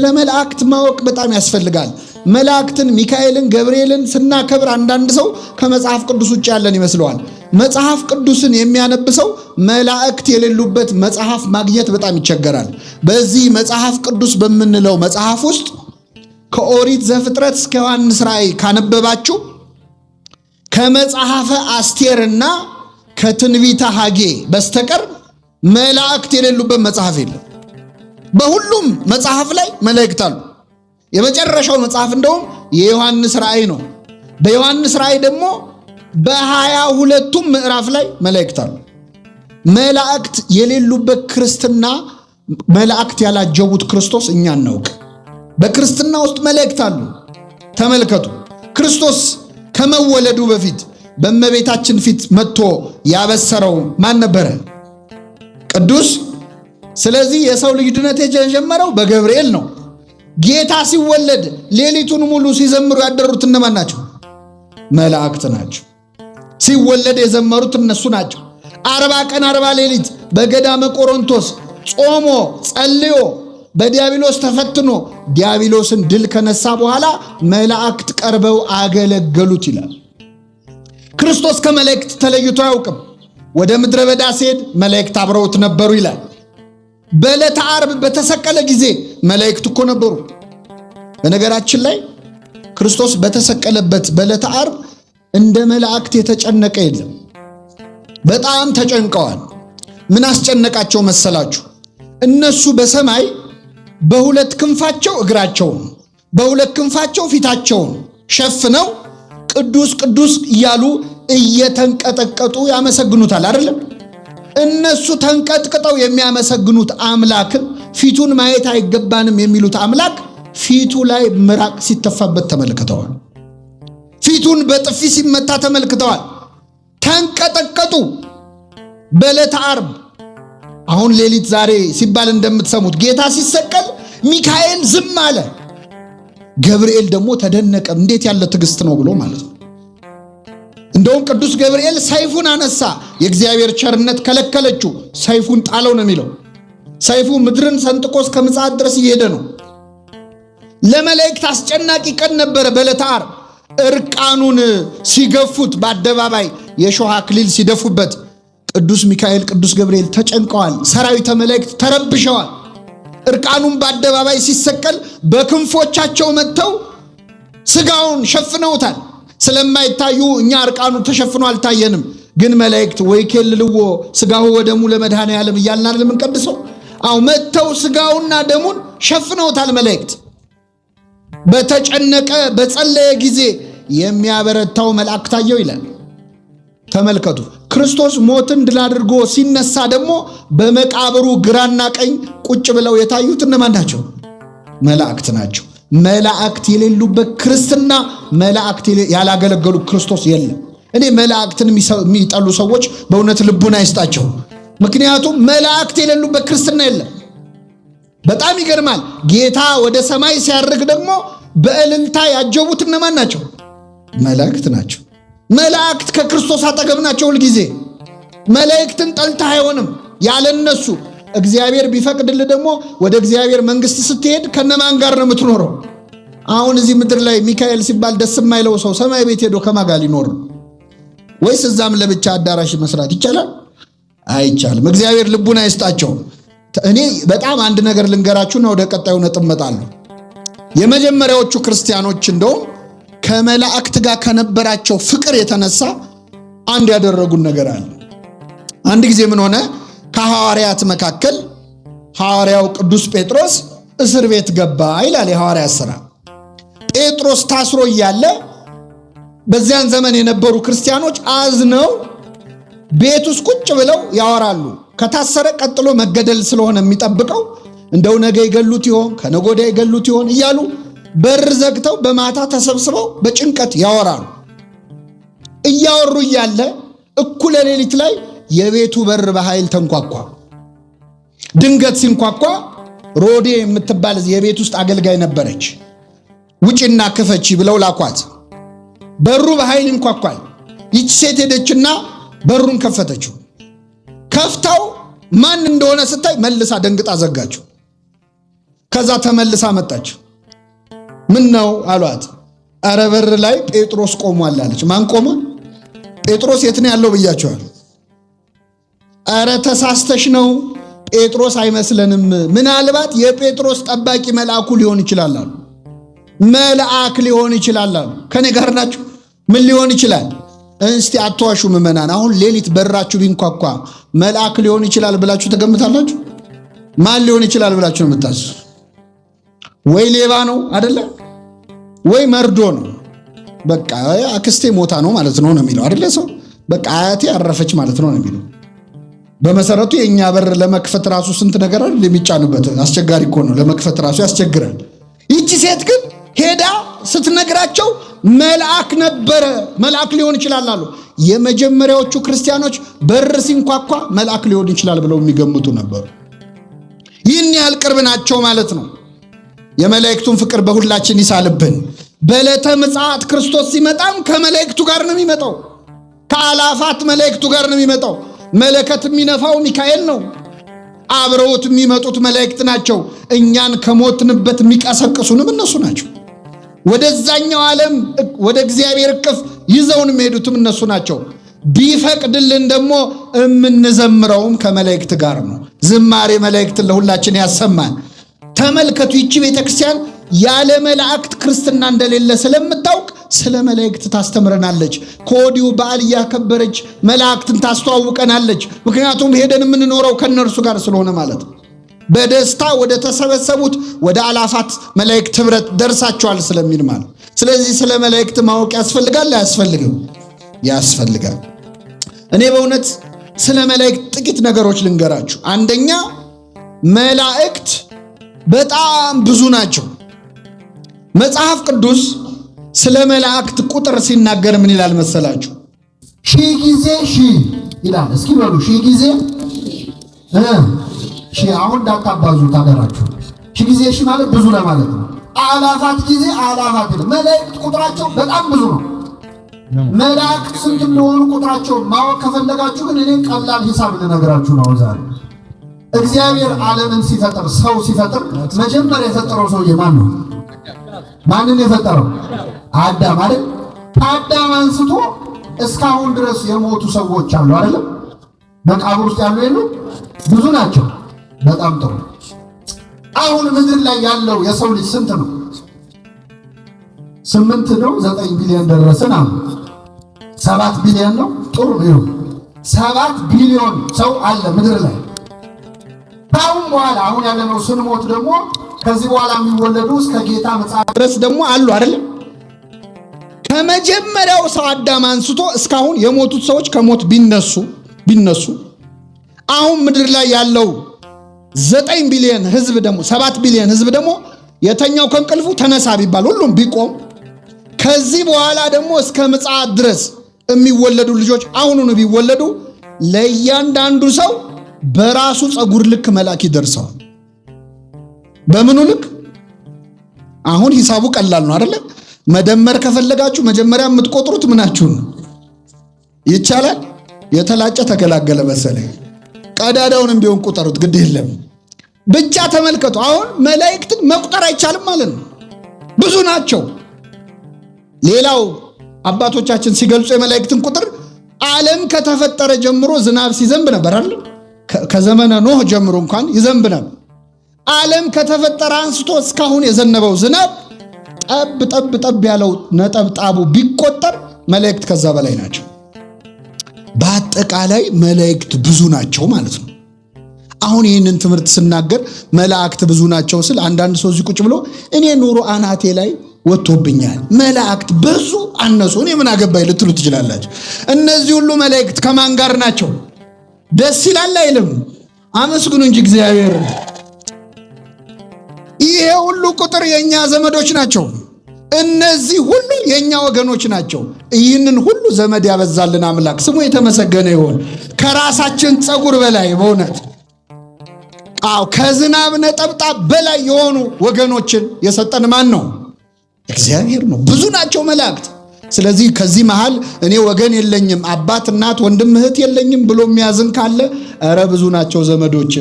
ስለ መላእክት ማወቅ በጣም ያስፈልጋል። መላእክትን ሚካኤልን ገብርኤልን ስናከብር አንዳንድ ሰው ከመጽሐፍ ቅዱስ ውጭ ያለን ይመስለዋል። መጽሐፍ ቅዱስን የሚያነብ ሰው መላእክት የሌሉበት መጽሐፍ ማግኘት በጣም ይቸገራል። በዚህ መጽሐፍ ቅዱስ በምንለው መጽሐፍ ውስጥ ከኦሪት ዘፍጥረት እስከ ዮሐንስ ራእይ ካነበባችሁ ከመጽሐፈ አስቴርና ከትንቢተ ሐጌ በስተቀር መላእክት የሌሉበት መጽሐፍ የለም። በሁሉም መጽሐፍ ላይ መላእክት አሉ። የመጨረሻው መጽሐፍ እንደውም የዮሐንስ ራእይ ነው። በዮሐንስ ራእይ ደግሞ በ22ቱም ምዕራፍ ላይ መላእክት አሉ። መላእክት የሌሉበት ክርስትና፣ መላእክት ያላጀቡት ክርስቶስ እኛ እናውቅ። በክርስትና ውስጥ መላእክት አሉ። ተመልከቱ፣ ክርስቶስ ከመወለዱ በፊት በእመቤታችን ፊት መጥቶ ያበሰረው ማን ነበረ? ቅዱስ። ስለዚህ የሰው ልጅ ድነት የጀመረው በገብርኤል ነው። ጌታ ሲወለድ ሌሊቱን ሙሉ ሲዘምሩ ያደሩት እነማን ናቸው? መላእክት ናቸው። ሲወለድ የዘመሩት እነሱ ናቸው። 40 ቀን 40 ሌሊት በገዳመ ቆሮንቶስ ጾሞ ጸልዮ በዲያብሎስ ተፈትኖ ዲያብሎስን ድል ከነሳ በኋላ መላእክት ቀርበው አገለገሉት ይላል። ክርስቶስ ከመላእክት ተለይቶ አያውቅም። ወደ ምድረ በዳ ሲሄድ መላእክት አብረውት ነበሩ ይላል። በዕለተ ዓርብ በተሰቀለ ጊዜ መላእክት እኮ ነበሩ። በነገራችን ላይ ክርስቶስ በተሰቀለበት በዕለተ ዓርብ እንደ መላእክት የተጨነቀ የለም። በጣም ተጨንቀዋል። ምን አስጨነቃቸው መሰላችሁ? እነሱ በሰማይ በሁለት ክንፋቸው እግራቸውን በሁለት ክንፋቸው ፊታቸውን ሸፍነው ቅዱስ ቅዱስ እያሉ እየተንቀጠቀጡ ያመሰግኑታል አይደለም? እነሱ ተንቀጥቅጠው የሚያመሰግኑት አምላክን ፊቱን ማየት አይገባንም የሚሉት አምላክ ፊቱ ላይ ምራቅ ሲተፋበት ተመልክተዋል። ፊቱን በጥፊ ሲመታ ተመልክተዋል። ተንቀጠቀጡ በዕለተ ዓርብ። አሁን ሌሊት ዛሬ ሲባል እንደምትሰሙት ጌታ ሲሰቀል ሚካኤል ዝም አለ፣ ገብርኤል ደግሞ ተደነቀ። እንዴት ያለ ትዕግስት ነው ብሎ ማለት ነው። እንደውም ቅዱስ ገብርኤል ሰይፉን አነሳ፣ የእግዚአብሔር ቸርነት ከለከለችው፣ ሰይፉን ጣለው ነው የሚለው። ሰይፉ ምድርን ሰንጥቆ እስከ ምጽአት ድረስ እየሄደ ነው። ለመላእክት አስጨናቂ ቀን ነበረ በዕለተ ዓርብ። እርቃኑን ሲገፉት በአደባባይ የሾህ አክሊል ሲደፉበት ቅዱስ ሚካኤል ቅዱስ ገብርኤል ተጨንቀዋል። ሰራዊተ መላእክት ተረብሸዋል። እርቃኑን በአደባባይ ሲሰቀል በክንፎቻቸው መጥተው ስጋውን ሸፍነውታል። ስለማይታዩ እኛ እርቃኑ ተሸፍኖ አልታየንም። ግን መላእክት ወይ ከልልዎ ስጋው ወደሙ ለመድኃኔ ዓለም እያልን አይደል የምንቀድሰው? አው መጥተው ስጋውና ደሙን ሸፍነውታል። መላእክት በተጨነቀ በጸለየ ጊዜ የሚያበረታው መልአክ ታየው ይላል። ተመልከቱ፣ ክርስቶስ ሞትን ድል አድርጎ ሲነሳ ደግሞ በመቃብሩ ግራና ቀኝ ቁጭ ብለው የታዩት እነማን ናቸው? መላእክት ናቸው። መላእክት የሌሉበት ክርስትና፣ መላእክት ያላገለገሉ ክርስቶስ የለም። እኔ መላእክትን የሚጠሉ ሰዎች በእውነት ልቡና ይስጣቸው። ምክንያቱም መላእክት የሌሉበት ክርስትና የለም። በጣም ይገርማል። ጌታ ወደ ሰማይ ሲያርግ ደግሞ በእልልታ ያጀቡት እነማን ናቸው? መላእክት ናቸው። መላእክት ከክርስቶስ አጠገብ ናቸው ሁልጊዜ። መላእክትን ጠልተህ አይሆንም ያለነሱ። እግዚአብሔር ቢፈቅድልህ ደግሞ ወደ እግዚአብሔር መንግስት ስትሄድ ከነማን ጋር ነው የምትኖረው? አሁን እዚህ ምድር ላይ ሚካኤል ሲባል ደስ የማይለው ሰው ሰማይ ቤት ሄዶ ከማን ጋር ሊኖር ነው? ወይስ እዛም ለብቻ አዳራሽ መስራት ይቻላል? አይቻልም። እግዚአብሔር ልቡን አይስጣቸው። እኔ በጣም አንድ ነገር ልንገራችሁና ወደ ቀጣዩ ነጥብ እመጣለሁ። የመጀመሪያዎቹ ክርስቲያኖች እንደውም ከመላእክት ጋር ከነበራቸው ፍቅር የተነሳ አንድ ያደረጉን ነገር አለ። አንድ ጊዜ ምን ሆነ? ከሐዋርያት መካከል ሐዋርያው ቅዱስ ጴጥሮስ እስር ቤት ገባ ይላል የሐዋርያት ሥራ። ጴጥሮስ ታስሮ እያለ በዚያን ዘመን የነበሩ ክርስቲያኖች አዝነው ቤት ውስጥ ቁጭ ብለው ያወራሉ። ከታሰረ ቀጥሎ መገደል ስለሆነ የሚጠብቀው እንደው ነገ ይገሉት ይሆን ከነገ ወዲያ ይገሉት ይሆን እያሉ በር ዘግተው በማታ ተሰብስበው በጭንቀት ያወራሉ። እያወሩ እያለ እኩለ ሌሊት ላይ የቤቱ በር በኃይል ተንኳኳ። ድንገት ሲንኳኳ ሮዴ የምትባል የቤት ውስጥ አገልጋይ ነበረች። ውጭና ክፈቺ ብለው ላኳት። በሩ በኃይል እንኳኳል። ይች ሴት ሄደችና በሩን ከፈተችው። ከፍታው ማን እንደሆነ ስታይ መልሳ ደንግጣ ዘጋችው። ከዛ ተመልሳ መጣች። ምን ነው አሏት። ኧረ በር ላይ ጴጥሮስ ቆሟል አለች። ማን ቆመ? ጴጥሮስ የት ነው ያለው ብያቸዋል። ኧረ ተሳስተሽ ነው፣ ጴጥሮስ አይመስለንም፣ ምናልባት የጴጥሮስ ጠባቂ መልአኩ ሊሆን ይችላል አሉ። መልአክ ሊሆን ይችላል አሉ። ከኔ ጋር ናችሁ? ምን ሊሆን ይችላል? እስቲ አትዋሹ ምዕመናን። አሁን ሌሊት በራችሁ ቢንኳኳ መልአክ ሊሆን ይችላል ብላችሁ ተገምታላችሁ? ማን ሊሆን ይችላል ብላችሁ ነው የምታስቡ? ወይ ሌባ ነው አይደለ? ወይ መርዶ ነው። በቃ አክስቴ ሞታ ነው ማለት ነው የሚለው አይደለ? ሰው በቃ አያቴ አረፈች ማለት ነው የሚለው። በመሰረቱ የኛ በር ለመክፈት ራሱ ስንት ነገር አይደል የሚጫንበት። አስቸጋሪ እኮ ነው ለመክፈት ራሱ ያስቸግራል። ይቺ ሴት ግን ሄዳ ስትነግራቸው መልአክ ነበረ፣ መልአክ ሊሆን ይችላል አሉ። የመጀመሪያዎቹ ክርስቲያኖች በር ሲንኳኳ መልአክ ሊሆን ይችላል ብለው የሚገምቱ ነበሩ። ይህን ያህል ቅርብ ናቸው ማለት ነው። የመላእክቱን ፍቅር በሁላችን ይሳልብን። በዕለተ ምጽአት ክርስቶስ ሲመጣም ከመላእክቱ ጋር ነው የሚመጣው። ከአላፋት መላእክቱ ጋር ነው የሚመጣው። መለከት የሚነፋው ሚካኤል ነው። አብረውት የሚመጡት መላእክት ናቸው። እኛን ከሞትንበት የሚቀሰቅሱንም እነሱ ናቸው። ወደዛኛው ዓለም ወደ እግዚአብሔር እቅፍ ይዘውን የሚሄዱትም እነሱ ናቸው። ቢፈቅድልን ደግሞ የምንዘምረውም ከመላእክት ጋር ነው። ዝማሬ መላእክትን ለሁላችን ያሰማን። ተመልከቱ፣ ይቺ ቤተክርስቲያን ያለ መላእክት ክርስትና እንደሌለ ስለምታውቅ ስለ መላእክት ታስተምረናለች። ከወዲሁ በዓል እያከበረች መላእክትን ታስተዋውቀናለች። ምክንያቱም ሄደን የምንኖረው ከነርሱ ጋር ስለሆነ ማለት ነው። በደስታ ወደ ተሰበሰቡት ወደ አላፋት መላእክት ህብረት ደርሳቸዋል ስለሚል ማለት። ስለዚህ ስለ መላእክት ማወቅ ያስፈልጋል አያስፈልግም? ያስፈልጋል። እኔ በእውነት ስለ መላእክት ጥቂት ነገሮች ልንገራችሁ። አንደኛ መላእክት በጣም ብዙ ናቸው። መጽሐፍ ቅዱስ ስለ መላእክት ቁጥር ሲናገር ምን ይላል መሰላችሁ? ሺህ ጊዜ ሺህ ይላል። እስኪ በሉ ሺህ ጊዜ ሺህ። አሁን እንዳታባዙ ታደራችሁ። ሺህ ጊዜ ሺህ ማለት ብዙ ለማለት ነው። አላፋት ጊዜ አላፋት ይላል። መላእክት ቁጥራቸው በጣም ብዙ ነው። መላእክት ስንት እንደሆኑ ቁጥራቸው ማወቅ ከፈለጋችሁ ግን እኔ ቀላል ሂሳብ ልነግራችሁ ነው ዛሬ። እግዚአብሔር ዓለምን ሲፈጥር ሰው ሲፈጥር መጀመሪያ የፈጠረው ሰውዬ ማን ነው? ማንን የፈጠረው? አዳም አይደል? ከአዳም አንስቶ እስካሁን ድረስ የሞቱ ሰዎች አሉ አይደል? መቃብር ውስጥ ያሉ የሉ? ብዙ ናቸው። በጣም ጥሩ። አሁን ምድር ላይ ያለው የሰው ልጅ ስንት ነው? 8 ነው 9 ቢሊዮን ደረሰን። አሁን 7 ቢሊዮን ነው። ጥሩ ነው። 7 ቢሊዮን ሰው አለ ምድር ላይ። ካሁን በኋላ አሁን ያለነው ስንሞት ደግሞ ከዚህ በኋላ የሚወለዱ እስከ ጌታ ምጽአት ድረስ ደግሞ አሉ አይደል? ከመጀመሪያው ሰው አዳም አንስቶ እስካሁን የሞቱት ሰዎች ከሞት ቢነሱ አሁን ምድር ላይ ያለው 9 ቢሊዮን ህዝብ ደግሞ 7 ቢሊዮን ህዝብ ደግሞ የተኛው ከእንቅልፉ ተነሳ ቢባል ሁሉም ቢቆም ከዚህ በኋላ ደግሞ እስከ ምጽአት ድረስ የሚወለዱ ልጆች አሁኑኑ ቢወለዱ ለእያንዳንዱ ሰው በራሱ ፀጉር ልክ መልአክ ይደርሰዋል። በምኑ ልክ? አሁን ሂሳቡ ቀላል ነው አይደለ? መደመር ከፈለጋችሁ መጀመሪያ የምትቆጥሩት ምናችሁን ነው? ይቻላል? የተላጨ ተገላገለ መሰለኝ። ቀዳዳውንም ቢሆን ቁጠሩት፣ ግድ የለም ብቻ ተመልከቱ። አሁን መላእክትን መቁጠር አይቻልም ማለት ነው። ብዙ ናቸው። ሌላው አባቶቻችን ሲገልጹ የመላእክትን ቁጥር ዓለም ከተፈጠረ ጀምሮ ዝናብ ሲዘንብ ነበር አይደል? ከዘመነ ኖህ ጀምሮ እንኳን ይዘንብ ነበር። ዓለም ከተፈጠረ አንስቶ እስካሁን የዘነበው ዝናብ ጠብ ያለው ነጠብጣቡ ቢቆጠር መላእክት ከዛ በላይ ናቸው። በአጠቃላይ መላእክት ብዙ ናቸው ማለት ነው። አሁን ይህንን ትምህርት ስናገር መላእክት ብዙ ናቸው ስል አንዳንድ ሰው እዚህ ቁጭ ብሎ እኔ ኑሮ አናቴ ላይ ወጥቶብኛል፣ መላእክት ብዙ አነሱ፣ እኔ ምን አገባኝ ልትሉ ትችላላችሁ። እነዚህ ሁሉ መላእክት ከማን ጋር ናቸው? ደስ ይላል አይልም? አመስግኑ እንጂ እግዚአብሔር። ይሄ ሁሉ ቁጥር የኛ ዘመዶች ናቸው። እነዚህ ሁሉ የኛ ወገኖች ናቸው። ይህንን ሁሉ ዘመድ ያበዛልን አምላክ ስሙ የተመሰገነ ይሁን። ከራሳችን ፀጉር በላይ በእውነት ከዝናብ ነጠብጣብ በላይ የሆኑ ወገኖችን የሰጠን ማን ነው? እግዚአብሔር ነው። ብዙ ናቸው መላእክት። ስለዚህ ከዚህ መሃል እኔ ወገን የለኝም፣ አባት እናት ወንድም እህት የለኝም ብሎ የሚያዝን ካለ ኧረ ብዙ ናቸው ዘመዶች።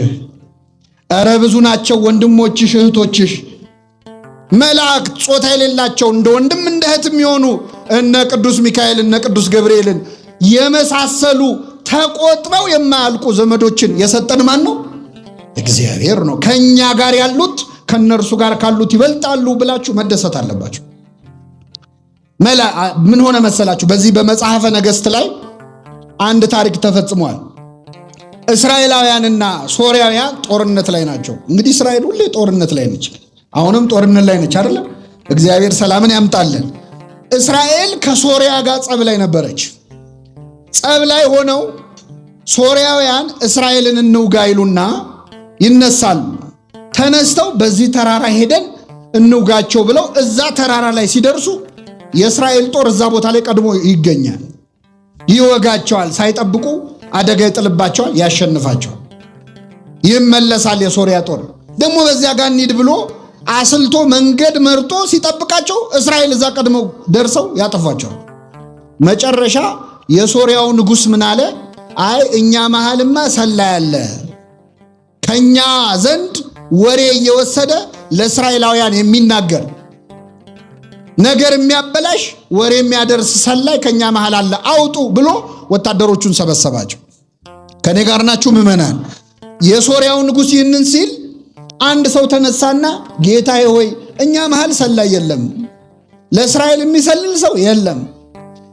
ኧረ ብዙ ናቸው ወንድሞችሽ እህቶችሽ መላእክት ጾታ የሌላቸው እንደ ወንድም እንደ እህት የሚሆኑ እነ ቅዱስ ሚካኤል እነ ቅዱስ ገብርኤልን የመሳሰሉ ተቆጥረው የማያልቁ ዘመዶችን የሰጠን ማን ነው? እግዚአብሔር ነው። ከኛ ጋር ያሉት ከነርሱ ጋር ካሉት ይበልጣሉ ብላችሁ መደሰት አለባችሁ። ምን ሆነ መሰላችሁ? በዚህ በመጽሐፈ ነገሥት ላይ አንድ ታሪክ ተፈጽሟል። እስራኤላውያንና ሶርያውያን ጦርነት ላይ ናቸው። እንግዲህ እስራኤል ሁሌ ጦርነት ላይ ነች። አሁንም ጦርነት ላይ ነች አይደል? እግዚአብሔር ሰላምን ያምጣልን። እስራኤል ከሶርያ ጋር ጸብ ላይ ነበረች። ጸብ ላይ ሆነው ሶርያውያን እስራኤልን እንውጋ ይሉና ይነሳሉ። ተነስተው በዚህ ተራራ ሄደን እንውጋቸው ብለው እዛ ተራራ ላይ ሲደርሱ የእስራኤል ጦር እዛ ቦታ ላይ ቀድሞ ይገኛል። ይወጋቸዋል። ሳይጠብቁ አደጋ ይጥልባቸዋል፣ ያሸንፋቸዋል። ይመለሳል። የሶርያ ጦር ደግሞ በዚያ ጋር እንሂድ ብሎ አስልቶ መንገድ መርጦ ሲጠብቃቸው እስራኤል እዛ ቀድመው ደርሰው ያጠፏቸዋል። መጨረሻ የሶርያው ንጉሥ ምን አለ? አይ እኛ መሃልማ ሰላይ አለ፣ ከኛ ዘንድ ወሬ እየወሰደ ለእስራኤላውያን የሚናገር ነገር የሚያበላሽ ወሬ የሚያደርስ ሰላይ ከኛ መሃል አለ፣ አውጡ ብሎ ወታደሮቹን ሰበሰባቸው። ከኔ ጋር ናችሁ ምዕመናን? የሶርያው ንጉሥ ይህንን ሲል አንድ ሰው ተነሳና ጌታዬ ሆይ እኛ መሃል ሰላይ የለም፣ ለእስራኤል የሚሰልል ሰው የለም፣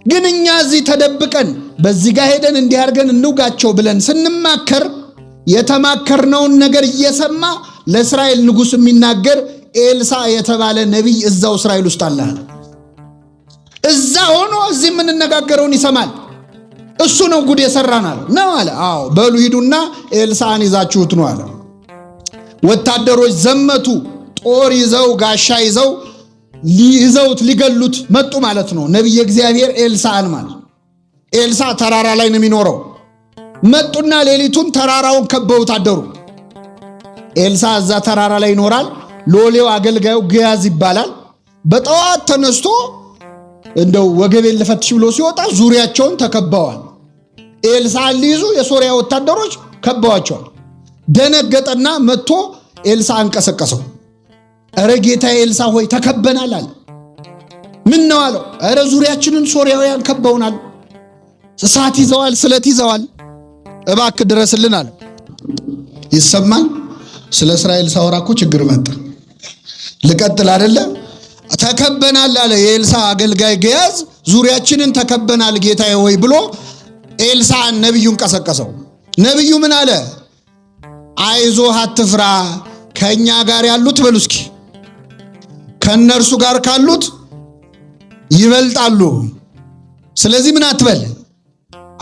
ግን እኛ እዚህ ተደብቀን በዚህ ጋር ሄደን እንዲህ አድርገን እንውጋቸው ብለን ስንማከር የተማከርነውን ነገር እየሰማ ለእስራኤል ንጉሥ የሚናገር ኤልሳ የተባለ ነቢይ እዛው እስራኤል ውስጥ አለ። እዛ ሆኖ እዚህ የምንነጋገረውን ይሰማል። እሱ ነው ጉድ የሰራናል ነው አለ። አዎ በሉ ሂዱና ኤልሳን ይዛችሁት ነው አለ። ወታደሮች ዘመቱ። ጦር ይዘው ጋሻ ይዘው ይዘውት ሊገሉት መጡ ማለት ነው። ነቢየ እግዚአብሔር ኤልሳን ማለት ኤልሳ ተራራ ላይ ነው የሚኖረው። መጡና ሌሊቱን ተራራውን ከበውት አደሩ። ኤልሳ እዛ ተራራ ላይ ይኖራል። ሎሌው አገልጋዩ ግያዝ ይባላል። በጠዋት ተነስቶ እንደው ወገቤን ልፈትሽ ብሎ ሲወጣ ዙሪያቸውን ተከበዋል። ኤልሳን ሊይዙ የሶርያ ወታደሮች ከበዋቸዋል። ደነገጠና መጥቶ ኤልሳ አንቀሰቀሰው። እረ ጌታ ኤልሳ ሆይ ተከበናል አለ። ምን ነው አለው። እረ ዙሪያችንን ሶርያውያን ከበውናል፣ እሳት ይዘዋል፣ ስለት ይዘዋል፣ እባክህ ድረስልን አለ። ይሰማል። ስለ እስራኤል ሳወራ እኮ ችግር መጣ። ልቀጥል አይደለ? ተከበናል አለ የኤልሳ አገልጋይ ግያዝ። ዙሪያችንን ተከበናል ጌታዬ ሆይ ብሎ ኤልሳን ነብዩን ቀሰቀሰው። ነብዩ ምን አለ? አይዞህ አትፍራ፣ ከኛ ጋር ያሉት በሉ እስኪ ከነርሱ ጋር ካሉት ይበልጣሉ። ስለዚህ ምን አትበል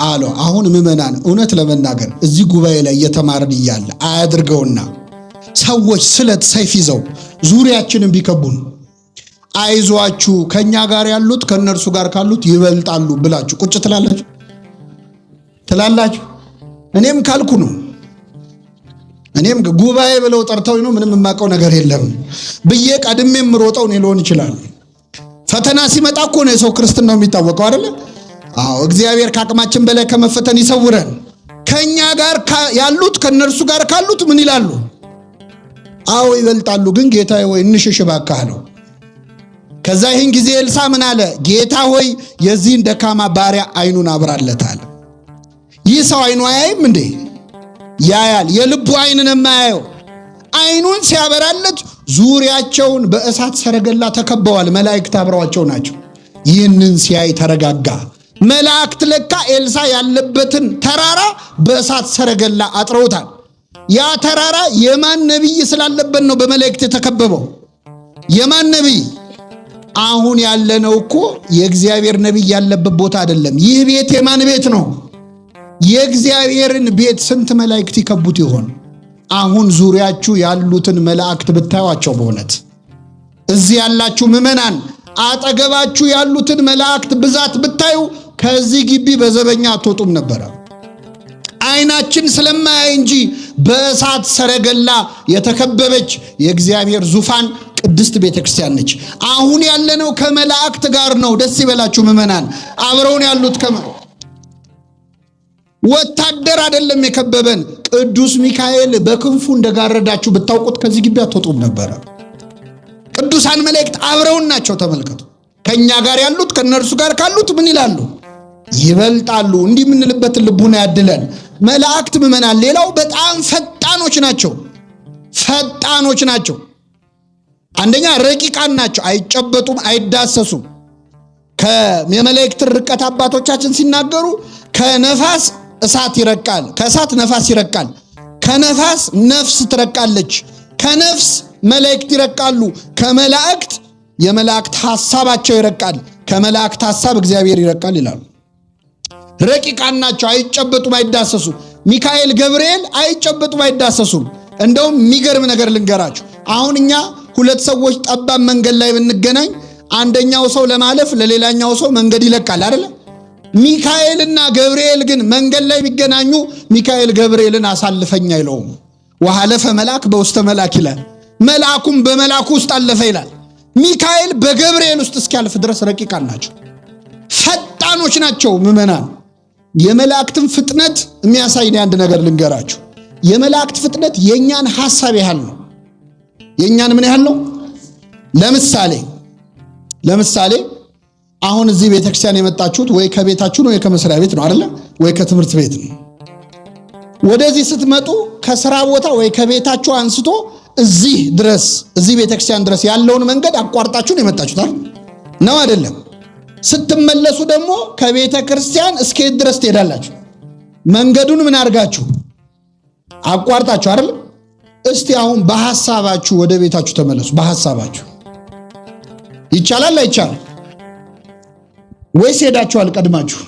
አለው። አሁን ምዕመናን እውነት ለመናገር እዚህ ጉባኤ ላይ እየተማርን እያለ አያድርገውና ሰዎች ስለት ሰይፍ ይዘው ዙሪያችንን ቢከቡን አይዟችሁ ከኛ ጋር ያሉት ከነርሱ ጋር ካሉት ይበልጣሉ ብላችሁ ቁጭ ትላላችሁ? እኔም ካልኩ ነው። እኔም ጉባኤ ብለው ጠርተው ነው ምንም የማውቀው ነገር የለም ብዬ ቀድሜም ሮጠው ነው ሊሆን ይችላል። ፈተና ሲመጣ እኮ ነው የሰው ክርስትናው የሚታወቀው አይደል? አዎ እግዚአብሔር ከአቅማችን በላይ ከመፈተን ይሰውረን። ከኛ ጋር ያሉት ከነርሱ ጋር ካሉት ምን ይላሉ? አዎ ይበልጣሉ። ግን ጌታዬ ሆይ እንሽሽ እባክህ አለው። ከዛ ይህን ጊዜ ኤልሳ ምን አለ? ጌታ ሆይ የዚህን ደካማ ባሪያ አይኑን አብራለታል። ይህ ሰው አይኑ አያይም እንዴ? ያያል። የልቡ አይንን የማያየው አይኑን ሲያበራለት ዙሪያቸውን በእሳት ሰረገላ ተከበዋል። መላእክት አብረዋቸው ናቸው። ይህንን ሲያይ ተረጋጋ። መላእክት ለካ ኤልሳ ያለበትን ተራራ በእሳት ሰረገላ አጥረውታል። ያ ተራራ የማን ነቢይ ስላለበት ነው በመላእክት የተከበበው? የማን ነቢይ? አሁን ያለነው እኮ የእግዚአብሔር ነቢይ ያለበት ቦታ አይደለም። ይህ ቤት የማን ቤት ነው? የእግዚአብሔርን ቤት ስንት መላእክት ይከቡት ይሆን? አሁን ዙሪያችሁ ያሉትን መላእክት ብታዩአቸው በእውነት እዚህ ያላችሁ ምዕመናን አጠገባችሁ ያሉትን መላእክት ብዛት ብታዩ ከዚህ ግቢ በዘበኛ አትወጡም ነበር። አይናችን ስለማያይ እንጂ በእሳት ሰረገላ የተከበበች የእግዚአብሔር ዙፋን ቅድስት ቤተክርስቲያን ነች። አሁን ያለነው ከመላእክት ጋር ነው። ደስ ይበላችሁ ምዕመናን። አብረውን ያሉት ወታደር አይደለም የከበበን። ቅዱስ ሚካኤል በክንፉ እንደጋረዳችሁ ብታውቁት ከዚህ ግቢ አትወጡም ነበር። ቅዱሳን መላእክት አብረውን ናቸው። ተመልከቱ። ከኛ ጋር ያሉት ከነርሱ ጋር ካሉት ምን ይላሉ? ይበልጣሉ። እንዲህ የምንልበትን ልቡና ያድለን። መላእክት ምእመናን ሌላው በጣም ፈጣኖች ናቸው። ፈጣኖች ናቸው። አንደኛ ረቂቃን ናቸው። አይጨበጡም፣ አይዳሰሱም። የመላእክት ርቀት አባቶቻችን ሲናገሩ ከነፋስ እሳት ይረቃል፣ ከእሳት ነፋስ ይረቃል፣ ከነፋስ ነፍስ ትረቃለች፣ ከነፍስ መላእክት ይረቃሉ፣ ከመላእክት የመላእክት ሐሳባቸው ይረቃል፣ ከመላእክት ሐሳብ እግዚአብሔር ይረቃል ይላሉ። ረቂቃን ናቸው። አይጨበጡም፣ አይዳሰሱም። ሚካኤል ገብርኤል አይጨበጡም፣ አይዳሰሱም። እንደውም የሚገርም ነገር ልንገራችሁ። አሁን እኛ ሁለት ሰዎች ጠባብ መንገድ ላይ ብንገናኝ አንደኛው ሰው ለማለፍ ለሌላኛው ሰው መንገድ ይለቃል አይደል? ሚካኤልና ገብርኤል ግን መንገድ ላይ ቢገናኙ ሚካኤል ገብርኤልን አሳልፈኝ አይለውም። ወሐለፈ መልአክ በውስተ መልአክ ይላል። መልአኩም በመልአኩ ውስጥ አለፈ ይላል። ሚካኤል በገብርኤል ውስጥ እስኪያልፍ ድረስ ረቂቃን ናቸው፣ ፈጣኖች ናቸው። ምእመናን የመላእክትን ፍጥነት የሚያሳይ አንድ ነገር ልንገራችሁ። የመላእክት ፍጥነት የኛን ሐሳብ ያህል ነው። የኛን ምን ያህል ነው? ለምሳሌ አሁን እዚህ ቤተክርስቲያን የመጣችሁት ወይ ከቤታችሁ ነው ወይ ከመስሪያ ቤት ነው አይደለ? ወይ ከትምህርት ቤት ነው። ወደዚህ ስትመጡ ከሥራ ቦታ ወይ ከቤታችሁ አንስቶ እዚህ ድረስ እዚህ ቤተክርስቲያን ድረስ ያለውን መንገድ አቋርጣችሁ ነው የመጣችሁት አይደል? ነው አይደለም? ስትመለሱ ደግሞ ከቤተ ክርስቲያን እስከ ድረስ ትሄዳላችሁ። መንገዱን ምን አድርጋችሁ አቋርጣችሁ አይደል? እስቲ አሁን በሐሳባችሁ ወደ ቤታችሁ ተመለሱ። በሐሳባችሁ ይቻላል አይቻልም? ወይስ ሄዳችኋል? ቀድማችሁ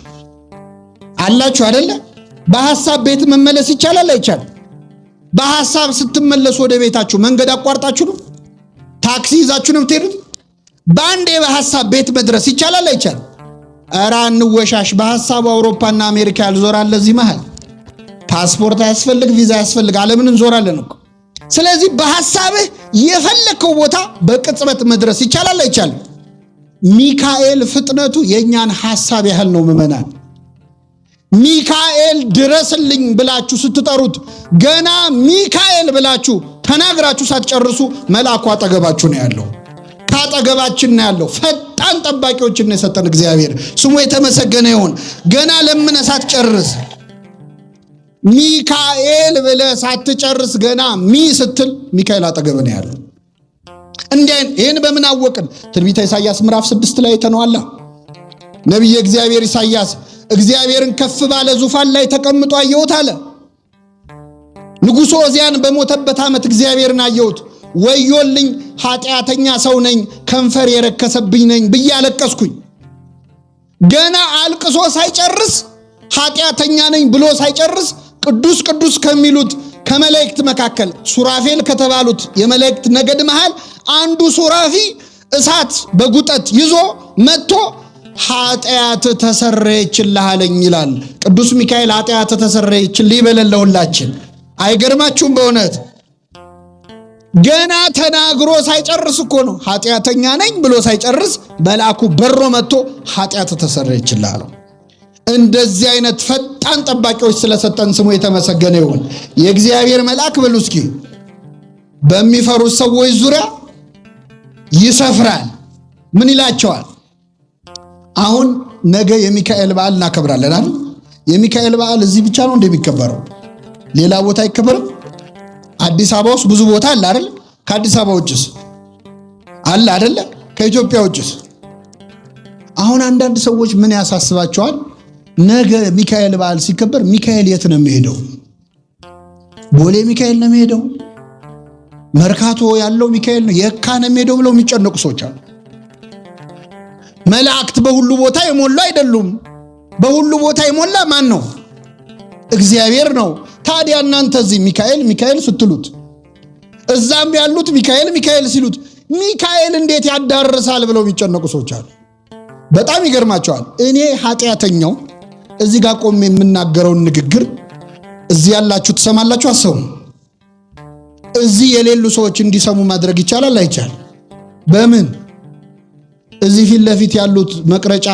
አላችሁ አይደለ? በሐሳብ ቤት መመለስ ይቻላል አይቻልም? በሐሳብ ስትመለሱ ወደ ቤታችሁ መንገድ አቋርጣችሁ ነው? ታክሲ ይዛችሁ ነው የምትሄዱት? በአንዴ በሐሳብ ቤት መድረስ ይቻላል አይቻልም? ኧረ እንወሻሽ። በሐሳቡ አውሮፓና አሜሪካ ያልዞራል። እዚህ መሃል ፓስፖርት አያስፈልግ፣ ቪዛ አያስፈልግ፣ ዓለምን እንዞራለን እኮ። ስለዚህ በሐሳብህ የፈለከው ቦታ በቅጽበት መድረስ ይቻላል አይቻልም? ሚካኤል ፍጥነቱ የኛን ሐሳብ ያህል ነው። ምእመናን ሚካኤል ድረስልኝ ብላችሁ ስትጠሩት ገና ሚካኤል ብላችሁ ተናግራችሁ ሳትጨርሱ መልአኩ አጠገባችሁ ነው ያለው። ካጠገባችን ነው ያለው። ፈጣን ጠባቂዎችን የሰጠን እግዚአብሔር ስሙ የተመሰገነ ይሁን። ገና ለምን ሳትጨርስ ሚካኤል ብለህ ሳትጨርስ ገና ስትል ሚካኤል አጠገብ ነው ያለው። ይህን በምን አወቅን? ትንቢተ ኢሳይያስ ምዕራፍ 6 ላይ ተነዋላ። ነቢየ እግዚአብሔር ኢሳይያስ እግዚአብሔርን ከፍ ባለ ዙፋን ላይ ተቀምጦ አየሁት አለ። ንጉሡ ዖዝያን በሞተበት ዓመት እግዚአብሔርን አየሁት። ወዮልኝ ኃጢአተኛ ሰው ነኝ፣ ከንፈር የረከሰብኝ ነኝ ብዬ አለቀስኩኝ። ገና አልቅሶ ሳይጨርስ ኃጢአተኛ ነኝ ብሎ ሳይጨርስ ቅዱስ ቅዱስ ከሚሉት ከመላእክት መካከል ሱራፌል ከተባሉት የመላእክት ነገድ መሃል አንዱ ሱራፊ እሳት በጉጠት ይዞ መጥቶ ኃጢአት ተሰረየችልህ አለኝ ይላል። ቅዱስ ሚካኤል ኃጢአት ተሰረየችልህ ይበለን ለሁላችን። አይገርማችሁም? በእውነት ገና ተናግሮ ሳይጨርስ እኮ ነው ኃጢአተኛ ነኝ ብሎ ሳይጨርስ መልአኩ በሮ መጥቶ ኃጢአት ተሰረየችልህ አለው። እንደዚህ አይነት ፈጣን ጠባቂዎች ስለሰጠን ስሙ የተመሰገነ ይሁን። የእግዚአብሔር መልአክ በሉ እስኪ በሚፈሩት ሰዎች ዙሪያ ይሰፍራል። ምን ይላቸዋል? አሁን ነገ የሚካኤል በዓል እናከብራለን አይደል? የሚካኤል በዓል እዚህ ብቻ ነው እንደሚከበረው? ሌላ ቦታ አይከበርም? አዲስ አበባ ውስጥ ብዙ ቦታ አለ አይደል? ከአዲስ አበባ ውጭስ አለ አይደል? ከኢትዮጵያ ውጭስ? አሁን አንዳንድ ሰዎች ምን ያሳስባቸዋል? ነገ ሚካኤል በዓል ሲከበር ሚካኤል የት ነው የሚሄደው? ቦሌ ሚካኤል ነው የሚሄደው? መርካቶ ያለው ሚካኤል ነው የካ ነው የሚሄደው ብለው የሚጨነቁ ሰዎች አሉ። መላእክት በሁሉ ቦታ የሞላ አይደሉም። በሁሉ ቦታ የሞላ ማን ነው? እግዚአብሔር ነው። ታዲያ እናንተ እዚህ ሚካኤል ሚካኤል ስትሉት እዛም ያሉት ሚካኤል ሚካኤል ሲሉት ሚካኤል እንዴት ያዳርሳል ብለው የሚጨነቁ ሰዎች አሉ። በጣም ይገርማቸዋል። እኔ ኃጢአተኛው እዚህ ጋር ቆሜ የምናገረውን ንግግር እዚህ ያላችሁ ትሰማላችሁ? አሰሙ። እዚህ የሌሉ ሰዎች እንዲሰሙ ማድረግ ይቻላል አይቻል? በምን? እዚህ ፊት ለፊት ያሉት መቅረጫ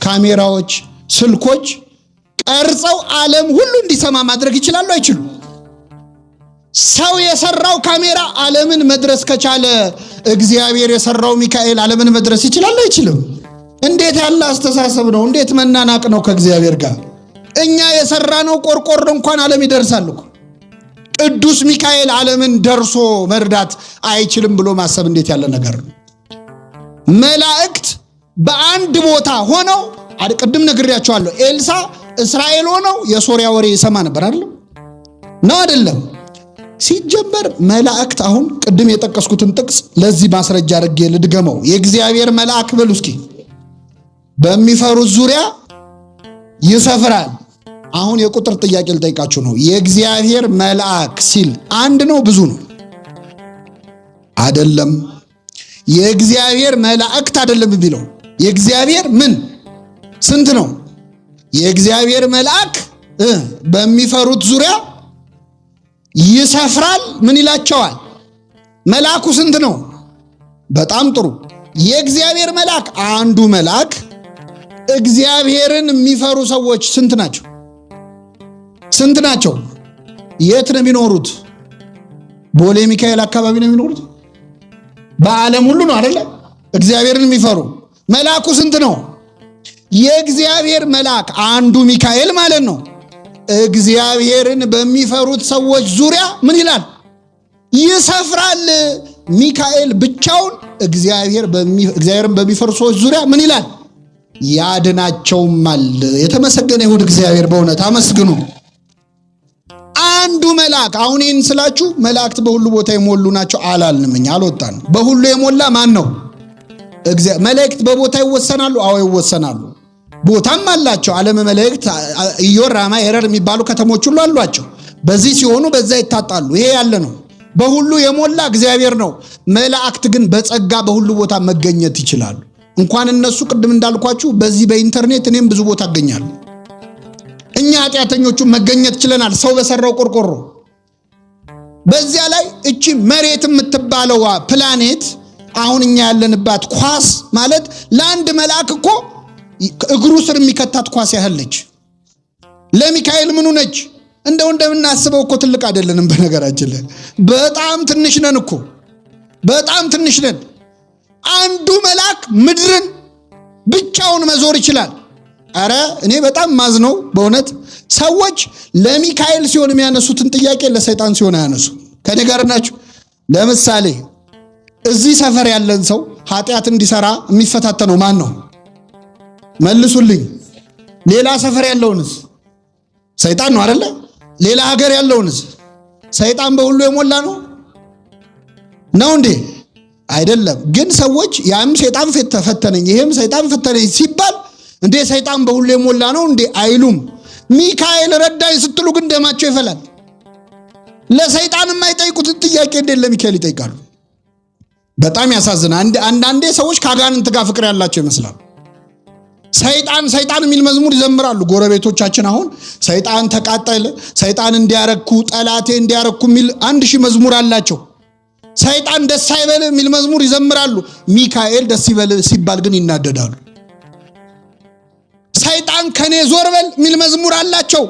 ካሜራዎች፣ ስልኮች ቀርጸው ዓለም ሁሉ እንዲሰማ ማድረግ ይችላሉ አይችሉም? ሰው የሰራው ካሜራ ዓለምን መድረስ ከቻለ እግዚአብሔር የሰራው ሚካኤል ዓለምን መድረስ ይችላል አይችልም? እንዴት ያለ አስተሳሰብ ነው! እንዴት መናናቅ ነው ከእግዚአብሔር ጋር! እኛ የሰራነው ቆርቆሮ እንኳን ዓለም ይደርሳል እኮ። ቅዱስ ሚካኤል ዓለምን ደርሶ መርዳት አይችልም ብሎ ማሰብ እንዴት ያለ ነገር ነው! መላእክት በአንድ ቦታ ሆነው ቅድም ነግሬያቸዋለሁ። ኤልሳ እስራኤል ሆነው የሶሪያ ወሬ ይሰማ ነበር አይደለም? ነው አይደለም? ሲጀመር መላእክት አሁን ቅድም የጠቀስኩትን ጥቅስ ለዚህ ማስረጃ አድርጌ ልድገመው። የእግዚአብሔር መልአክ በሉ እስኪ በሚፈሩት ዙሪያ ይሰፍራል። አሁን የቁጥር ጥያቄ ልጠይቃችሁ ነው። የእግዚአብሔር መልአክ ሲል አንድ ነው ብዙ ነው? አይደለም። የእግዚአብሔር መላእክት አይደለም የሚለው የእግዚአብሔር ምን ስንት ነው? የእግዚአብሔር መልአክ በሚፈሩት ዙሪያ ይሰፍራል። ምን ይላቸዋል? መልአኩ ስንት ነው? በጣም ጥሩ። የእግዚአብሔር መልአክ አንዱ መልአክ እግዚአብሔርን የሚፈሩ ሰዎች ስንት ናቸው? ስንት ናቸው? የት ነው የሚኖሩት? ቦሌ ሚካኤል አካባቢ ነው የሚኖሩት? በዓለም ሁሉ ነው አይደለ? እግዚአብሔርን የሚፈሩ መልአኩ ስንት ነው? የእግዚአብሔር መልአክ አንዱ ሚካኤል ማለት ነው። እግዚአብሔርን በሚፈሩት ሰዎች ዙሪያ ምን ይላል? ይሰፍራል። ሚካኤል ብቻውን እግዚአብሔርን በሚፈሩ ሰዎች ዙሪያ ምን ይላል? ያድናቸውማል። የተመሰገነ ይሁን እግዚአብሔር። በእውነት አመስግኑ። አንዱ መልአክ። አሁን ይህን ስላችሁ መላእክት በሁሉ ቦታ የሞሉ ናቸው አላልንም፣ እኛ አልወጣንም። በሁሉ የሞላ ማን ነው? መላእክት በቦታ ይወሰናሉ? አዎ ይወሰናሉ። ቦታም አላቸው። ዓለም መላእክት ኢዮር፣ ራማ፣ ኤረር የሚባሉ ከተሞች ሁሉ አሏቸው። በዚህ ሲሆኑ በዛ ይታጣሉ። ይሄ ያለ ነው። በሁሉ የሞላ እግዚአብሔር ነው። መላእክት ግን በጸጋ በሁሉ ቦታ መገኘት ይችላሉ። እንኳን እነሱ ቅድም እንዳልኳችሁ በዚህ በኢንተርኔት እኔም ብዙ ቦታ አገኛለሁ። እኛ ኃጢአተኞቹ መገኘት ችለናል። ሰው በሰራው ቆርቆሮ። በዚያ ላይ እቺ መሬት የምትባለው ፕላኔት አሁን እኛ ያለንባት ኳስ ማለት ለአንድ መልአክ እኮ እግሩ ስር የሚከታት ኳስ ያህለች። ለሚካኤል ምኑ ነች? እንደምናስበው እኮ ትልቅ አይደለንም። በነገራችን ላይ በጣም ትንሽ ነን እኮ፣ በጣም ትንሽ ነን። አንዱ መልአክ ምድርን ብቻውን መዞር ይችላል። አረ እኔ በጣም ማዝነው በእውነት ሰዎች ለሚካኤል ሲሆን የሚያነሱትን ጥያቄ ለሰይጣን ሲሆን አያነሱ። ከኔ ጋር ናችሁ? ለምሳሌ እዚህ ሰፈር ያለን ሰው ኃጢአት እንዲሰራ የሚፈታተነው ማን ነው? መልሱልኝ። ሌላ ሰፈር ያለውንስ? ሰይጣን ነው አይደለ? ሌላ ሀገር ያለውንስ? ሰይጣን በሁሉ የሞላ ነው እንዴ? አይደለም። ግን ሰዎች ያም ሰይጣን ፈተነኝ ይሄም ሰይጣን ፈተነኝ ሲባል እንዴ ሰይጣን በሁሉ የሞላ ነው እንዴ አይሉም። ሚካኤል ረዳኝ ስትሉ ግን ደማቸው ይፈላል። ለሰይጣን የማይጠይቁትን ጥያቄ እንዴ ለሚካኤል ይጠይቃሉ? በጣም ያሳዝናል። አንዳንዴ ሰዎች ከአጋንንት ጋር ፍቅር ያላቸው ይመስላል። ሰይጣን የሚል መዝሙር ይዘምራሉ ጎረቤቶቻችን። አሁን ሰይጣን ተቃጠለ፣ ሰይጣን እንዲያረኩ፣ ጠላቴ እንዲያረኩ የሚል 1000 መዝሙር አላቸው። ሰይጣን ደስ አይበል የሚል መዝሙር ይዘምራሉ። ሚካኤል ደስ ይበል ሲባል ግን ይናደዳሉ። ሰይጣን ከኔ ዞር በል የሚል መዝሙር አላቸው።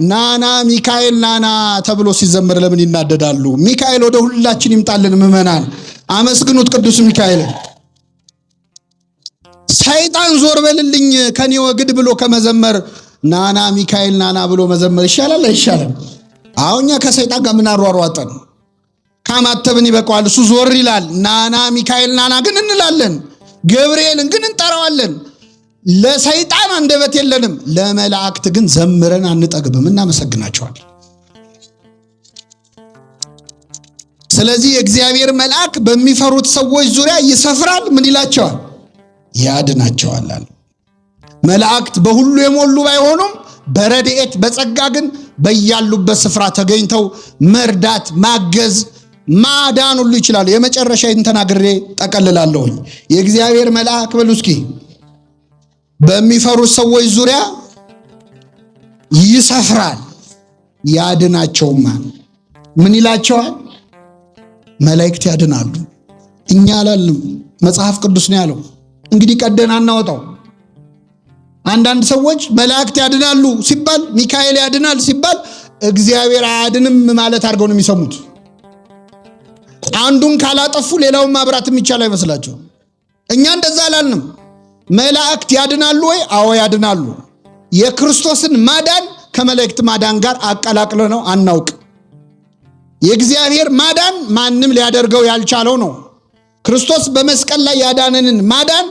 ናና ሚካኤል ናና ተብሎ ሲዘምር ለምን ይናደዳሉ? ሚካኤል ወደ ሁላችን ይምጣልን። ምዕመናን አመስግኑት ቅዱስ ሚካኤል። ሰይጣን ዞር በልልኝ ከኔ ወግድ ብሎ ከመዘመር ናና ሚካኤል ናና ብሎ መዘመር ይሻላል አይሻልም? አሁኛ ከሰይጣን ጋር ምን አሯሯጠን? ካማተብን ይበቃዋል። እሱ ዞር ይላል። ናና ሚካኤል ናና ግን እንላለን። ገብርኤልን ግን እንጠራዋለን። ለሰይጣን አንደበት የለንም። ለመላእክት ግን ዘምረን አንጠግብም፣ እናመሰግናቸዋል። ስለዚህ የእግዚአብሔር መልአክ በሚፈሩት ሰዎች ዙሪያ ይሰፍራል። ምን ይላቸዋል? ያድናቸዋል። መላእክት በሁሉ የሞሉ ባይሆኑም በረድኤት በጸጋ ግን በያሉበት ስፍራ ተገኝተው መርዳት፣ ማገዝ፣ ማዳን ሁሉ ይችላሉ። የመጨረሻ ተናግሬ ጠቀልላለሁኝ። የእግዚአብሔር መልአክ በሉ እስኪ በሚፈሩት ሰዎች ዙሪያ ይሰፍራል፣ ያድናቸውማል። ምን ይላቸዋል? መላእክት ያድናሉ። እኛ አላልንም፣ መጽሐፍ ቅዱስ ነው ያለው። እንግዲህ ቀደን አናወጣው። አንዳንድ ሰዎች መላእክት ያድናሉ ሲባል ሚካኤል ያድናል ሲባል እግዚአብሔር አያድንም ማለት አድርገው ነው የሚሰሙት። አንዱን ካላጠፉ ሌላውን ማብራት የሚቻል አይመስላቸው። እኛ እንደዛ አላልንም። መላእክት ያድናሉ ወይ? አዎ ያድናሉ። የክርስቶስን ማዳን ከመላእክት ማዳን ጋር አቀላቅለ ነው አናውቅ። የእግዚአብሔር ማዳን ማንም ሊያደርገው ያልቻለው ነው። ክርስቶስ በመስቀል ላይ ያዳነንን ማዳን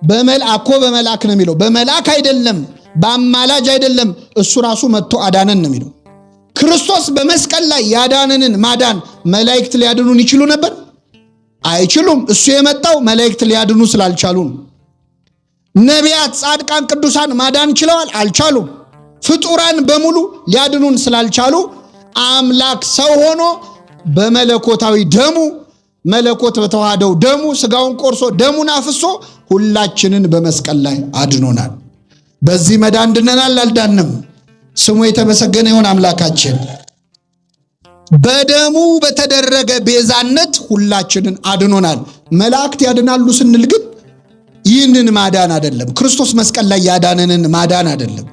በመልአክ ነው የሚለው። በመልአክ አይደለም፣ በአማላጅ አይደለም፣ እሱ ራሱ መጥቶ አዳነን ነው የሚለው። ክርስቶስ በመስቀል ላይ ያዳነንን ማዳን መላእክት ሊያድኑን ይችሉ ነበር? አይችሉም። እሱ የመጣው መላእክት ሊያድኑ ስላልቻሉ ነው። ነቢያት፣ ጻድቃን፣ ቅዱሳን ማዳን ችለዋል? አልቻሉም። ፍጡራን በሙሉ ሊያድኑን ስላልቻሉ አምላክ ሰው ሆኖ በመለኮታዊ ደሙ መለኮት በተዋህደው ደሙ ስጋውን ቆርሶ ደሙን አፍሶ ሁላችንን በመስቀል ላይ አድኖናል። በዚህ መዳን ድነናል? አልዳንም። ስሙ የተመሰገነ ይሁን አምላካችን። በደሙ በተደረገ ቤዛነት ሁላችንን አድኖናል። መላእክት ያድናሉ ስንል ግን ይህንን ማዳን አይደለም። ክርስቶስ መስቀል ላይ ያዳነንን ማዳን አይደለም።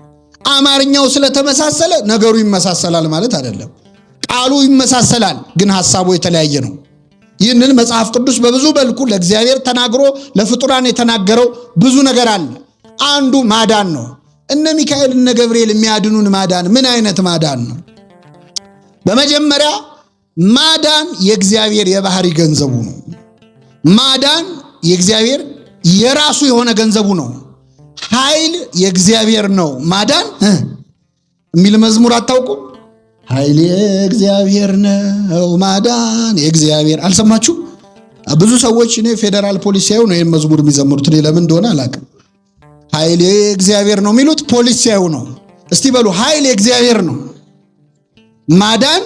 አማርኛው ስለተመሳሰለ ነገሩ ይመሳሰላል ማለት አይደለም። ቃሉ ይመሳሰላል፣ ግን ሐሳቡ የተለያየ ነው። ይህንን መጽሐፍ ቅዱስ በብዙ መልኩ ለእግዚአብሔር ተናግሮ ለፍጡራን የተናገረው ብዙ ነገር አለ። አንዱ ማዳን ነው። እነ ሚካኤል እነ ገብርኤል የሚያድኑን ማዳን ምን አይነት ማዳን ነው? በመጀመሪያ ማዳን የእግዚአብሔር የባህሪ ገንዘቡ ነው። ማዳን የእግዚአብሔር የራሱ የሆነ ገንዘቡ ነው። ኃይል የእግዚአብሔር ነው። ማዳን የሚል መዝሙር አታውቁም? ኃይል የእግዚአብሔር ነው፣ ማዳን የእግዚአብሔር። አልሰማችሁ? ብዙ ሰዎች እኔ ፌዴራል ፖሊስ ሲያዩ ነው ይህን መዝሙር የሚዘምሩት። እኔ ለምን እንደሆነ አላውቅም። ኃይል የእግዚአብሔር ነው የሚሉት ፖሊስ ሲያዩ ነው። እስቲ በሉ ኃይል የእግዚአብሔር ነው፣ ማዳን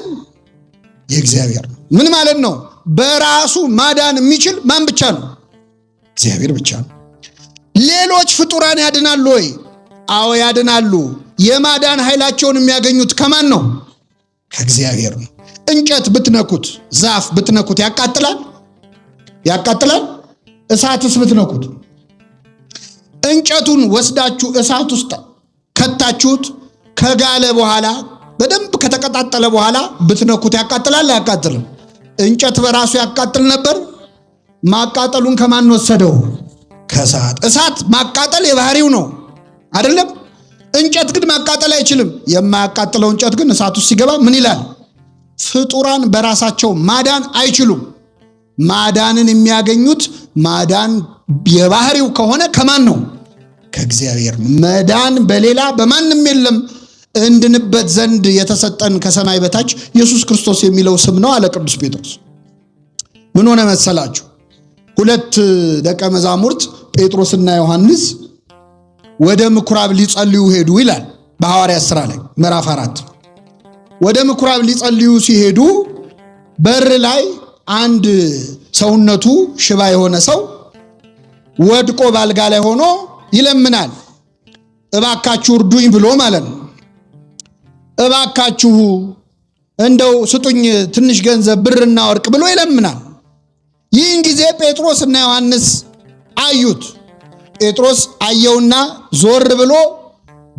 የእግዚአብሔር ነው። ምን ማለት ነው? በራሱ ማዳን የሚችል ማን ብቻ ነው? እግዚአብሔር ብቻ ነው። ሌሎች ፍጡራን ያድናሉ ወይ? አዎ ያድናሉ። የማዳን ኃይላቸውን የሚያገኙት ከማን ነው? ከእግዚአብሔር ነው። እንጨት ብትነኩት፣ ዛፍ ብትነኩት ያቃጥላል? ያቃጥላል? እሳትስ ብትነኩት፣ እንጨቱን ወስዳችሁ እሳት ውስጥ ከታችሁት ከጋለ በኋላ በደንብ ከተቀጣጠለ በኋላ ብትነኩት ያቃጥላል? አያቃጥልም? እንጨት በራሱ ያቃጥል ነበር? ማቃጠሉን ከማን ወሰደው? ከእሳት። እሳት ማቃጠል የባህሪው ነው አይደለም? እንጨት ግን ማቃጠል አይችልም። የማያቃጥለው እንጨት ግን እሳት ውስጥ ሲገባ ምን ይላል? ፍጡራን በራሳቸው ማዳን አይችሉም። ማዳንን የሚያገኙት ማዳን የባህሪው ከሆነ ከማን ነው? ከእግዚአብሔር። መዳን በሌላ በማንም የለም። እንድንበት ዘንድ የተሰጠን ከሰማይ በታች ኢየሱስ ክርስቶስ የሚለው ስም ነው አለ ቅዱስ ጴጥሮስ። ምን ሆነ መሰላችሁ? ሁለት ደቀ መዛሙርት ጴጥሮስና ዮሐንስ ወደ ምኩራብ ሊጸልዩ ሄዱ ይላል በሐዋርያት ሥራ ላይ ምዕራፍ 4። ወደ ምኩራብ ሊጸልዩ ሲሄዱ በር ላይ አንድ ሰውነቱ ሽባ የሆነ ሰው ወድቆ ባልጋ ላይ ሆኖ ይለምናል። እባካችሁ እርዱኝ ብሎ ማለት ነው። እባካችሁ እንደው ስጡኝ ትንሽ ገንዘብ ብርና ወርቅ ብሎ ይለምናል። ይህን ጊዜ ጴጥሮስና ዮሐንስ አዩት። ጴጥሮስ አየውና ዞር ብሎ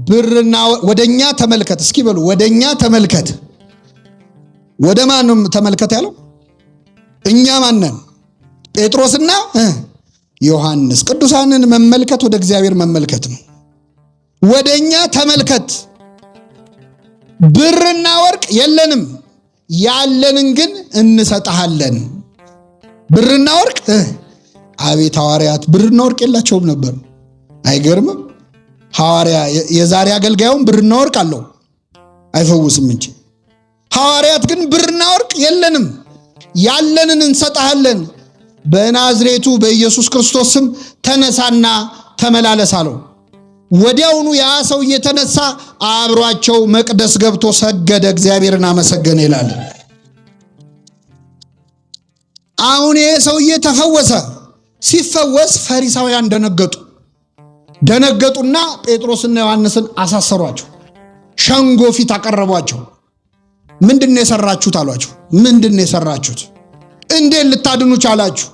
ብርና ወደኛ ተመልከት፣ እስኪ በሉ ወደኛ ተመልከት። ወደ ማንም ተመልከት ያለው? እኛ ማነን? ጴጥሮስና ዮሐንስ። ቅዱሳንን መመልከት ወደ እግዚአብሔር መመልከት ነው። ወደኛ ተመልከት። ብርና ወርቅ የለንም፣ ያለንን ግን እንሰጣለን። ብርና ወርቅ አቤት! ሐዋርያት ብርና ወርቅ የላቸውም ነበር። አይገርምም? ሐዋርያ የዛሬ አገልጋዩም ብርና ወርቅ አለው አይፈውስም እንጂ። ሐዋርያት ግን ብርና ወርቅ የለንም፣ ያለንን እንሰጣለን። በናዝሬቱ በኢየሱስ ክርስቶስ ስም ተነሳና ተመላለስ አለው። ወዲያውኑ ያ ሰው እየተነሳ አብሯቸው መቅደስ ገብቶ ሰገደ፣ እግዚአብሔርን አመሰገነ ይላል። አሁን ይሄ ሰውዬ ተፈወሰ። ሲፈወስ ፈሪሳውያን ደነገጡና ጴጥሮስና ዮሐንስን አሳሰሯቸው። ሸንጎ ፊት አቀረቧቸው። ምንድነው የሰራችሁት አሏቸው። ምንድነው የሰራችሁት? እንዴት ልታድኑ ቻላችሁ?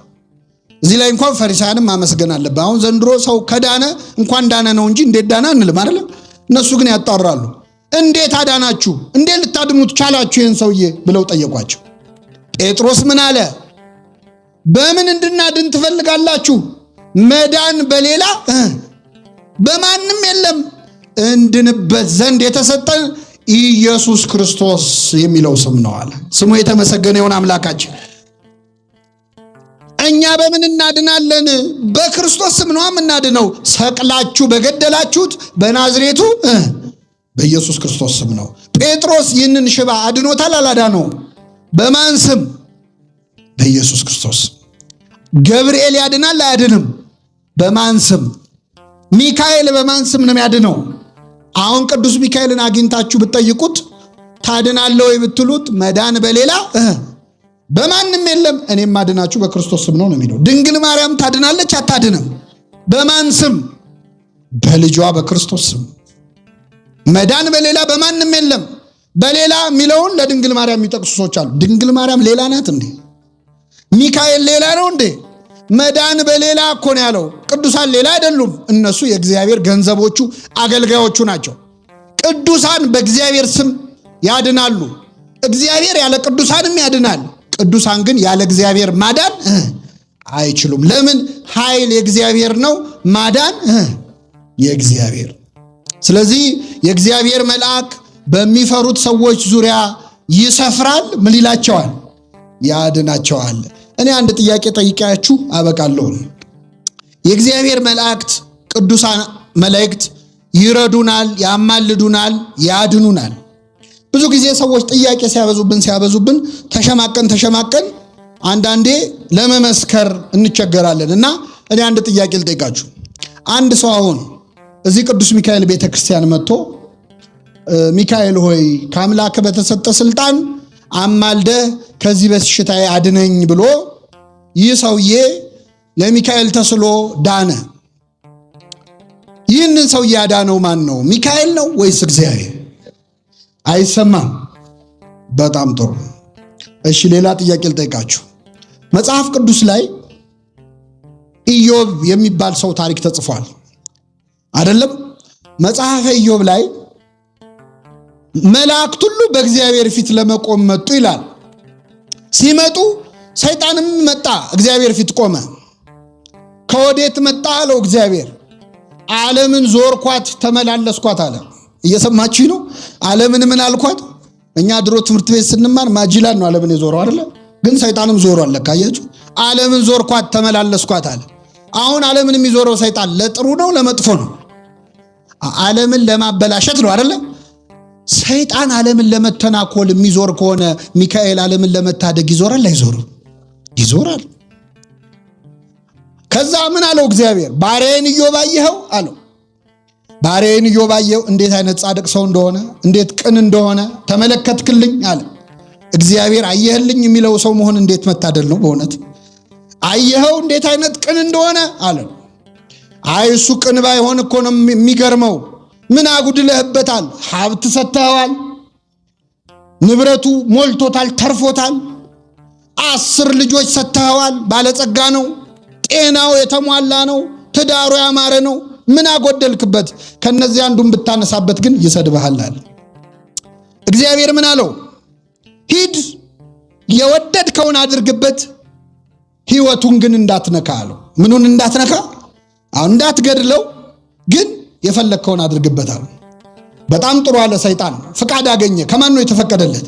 እዚህ ላይ እንኳን ፈሪሳውያንም ማመስገን አለበት። አሁን ዘንድሮ ሰው ከዳነ እንኳን ዳነ ነው እንጂ እንዴት ዳነ አንልም አይደል? እነሱ ግን ያጣራሉ። እንዴት አዳናችሁ? እንዴት ልታድኑት ቻላችሁ ይህን ሰውዬ ብለው ጠየቋቸው። ጴጥሮስ ምን አለ? በምን እንድናድን ትፈልጋላችሁ? መዳን በሌላ በማንም የለም፣ እንድንበት ዘንድ የተሰጠን ኢየሱስ ክርስቶስ የሚለው ስም ነው አለ። ስሙ የተመሰገነ ይሁን አምላካችን። እኛ በምን እናድናለን? በክርስቶስ ስም ነው የምናድነው። ሰቅላችሁ በገደላችሁት በናዝሬቱ በኢየሱስ ክርስቶስ ስም ነው። ጴጥሮስ ይህንን ሽባ አድኖታል አላዳነው? በማን ስም? በኢየሱስ ክርስቶስ። ገብርኤል ያድናል አያድንም? በማን ስም? ሚካኤል በማን ስም ነው የሚያድነው? አሁን ቅዱስ ሚካኤልን አግኝታችሁ ብትጠይቁት ታድናለህ ወይ ብትሉት መዳን በሌላ በማንም የለም፣ እኔም ማድናችሁ በክርስቶስ ስም ነው የሚለው። ድንግል ማርያም ታድናለች አታድንም? በማን ስም? በልጇ በክርስቶስ ስም። መዳን በሌላ በማንም የለም። በሌላ የሚለውን ለድንግል ማርያም የሚጠቅሱ ሰዎች አሉ። ድንግል ማርያም ሌላ ናት እንዴ? ሚካኤል ሌላ ነው እንዴ? መዳን በሌላ እኮ ነው ያለው። ቅዱሳን ሌላ አይደሉም። እነሱ የእግዚአብሔር ገንዘቦቹ አገልጋዮቹ ናቸው። ቅዱሳን በእግዚአብሔር ስም ያድናሉ። እግዚአብሔር ያለ ቅዱሳንም ያድናል። ቅዱሳን ግን ያለ እግዚአብሔር ማዳን አይችሉም። ለምን? ኃይል የእግዚአብሔር ነው፣ ማዳን የእግዚአብሔር። ስለዚህ የእግዚአብሔር መልአክ በሚፈሩት ሰዎች ዙሪያ ይሰፍራል። ምን ይላቸዋል? ያድናቸዋል። እኔ አንድ ጥያቄ ጠይቄያችሁ አበቃለሁ። የእግዚአብሔር መላእክት ቅዱሳን መላእክት ይረዱናል፣ ያማልዱናል፣ ያድኑናል። ብዙ ጊዜ ሰዎች ጥያቄ ሲያበዙብን ተሸማቀን አንዳንዴ ለመመስከር እንቸገራለን። እና እኔ አንድ ጥያቄ ልጠይቃችሁ። አንድ ሰው አሁን እዚህ ቅዱስ ሚካኤል ቤተክርስቲያን መጥቶ ሚካኤል ሆይ ከአምላክ በተሰጠ ስልጣን አማልደ ከዚህ በሽታዬ አድነኝ ብሎ ይህ ሰውዬ ለሚካኤል ተስሎ ዳነ። ይህንን ሰውዬ ያዳነው ማን ነው? ሚካኤል ነው ወይስ እግዚአብሔር? አይሰማም። በጣም ጥሩ። እሺ ሌላ ጥያቄ ልጠይቃችሁ። መጽሐፍ ቅዱስ ላይ ኢዮብ የሚባል ሰው ታሪክ ተጽፏል አይደለም? መጽሐፈ ኢዮብ ላይ መላእክት ሁሉ በእግዚአብሔር ፊት ለመቆም መጡ ይላል። ሲመጡ ሰይጣንም መጣ፣ እግዚአብሔር ፊት ቆመ። ከወዴት መጣ አለው እግዚአብሔር። ዓለምን ዞርኳት ተመላለስኳት አለ። እየሰማችሁ ነው? ዓለምን ምን አልኳት? እኛ ድሮ ትምህርት ቤት ስንማር ማጅላን ነው ዓለምን የዞረው አይደለ? ግን ሰይጣንም ዞሯል። ለካያችሁ ዓለምን ዞርኳት ተመላለስኳት አለ። አሁን ዓለምን የሚዞረው ሰይጣን ለጥሩ ነው ለመጥፎ ነው? ዓለምን ለማበላሸት ነው አይደለ? ሰይጣን ዓለምን ለመተናኮል የሚዞር ከሆነ ሚካኤል ዓለምን ለመታደግ ይዞራል አይዞርም? ይዞራል። ከዛ ምን አለው እግዚአብሔር? ባሪያዬን ኢዮብ አየኸው አለው። ባሪያዬን ኢዮብ አየኸው፣ እንዴት አይነት ጻድቅ ሰው እንደሆነ፣ እንዴት ቅን እንደሆነ ተመለከትክልኝ አለ። እግዚአብሔር አየህልኝ የሚለው ሰው መሆን እንዴት መታደል ነው በእውነት። አየኸው እንዴት አይነት ቅን እንደሆነ አለ። አይ እሱ ቅን ባይሆን እኮ ነው የሚገርመው። ምን አጉድለህበታል? ሀብት ሰጥተኸዋል፣ ንብረቱ ሞልቶታል፣ ተርፎታል። 10 ልጆች ሰጥተኸዋል፣ ባለጸጋ ነው፣ ጤናው የተሟላ ነው፣ ትዳሩ ያማረ ነው። ምን አጎደልክበት? ከነዚህ አንዱን ብታነሳበት ግን ይሰድብሃል አለ። እግዚአብሔር ምን አለው? ሂድ የወደድከውን አድርግበት፣ ሕይወቱን ግን እንዳትነካ አለው። ምኑን እንዳትነካ? አሁን እንዳትገድለው፣ ግን የፈለግከውን አድርግበት አለው። በጣም ጥሩ አለ። ሰይጣን ፍቃድ አገኘ። ከማን ነው የተፈቀደለት?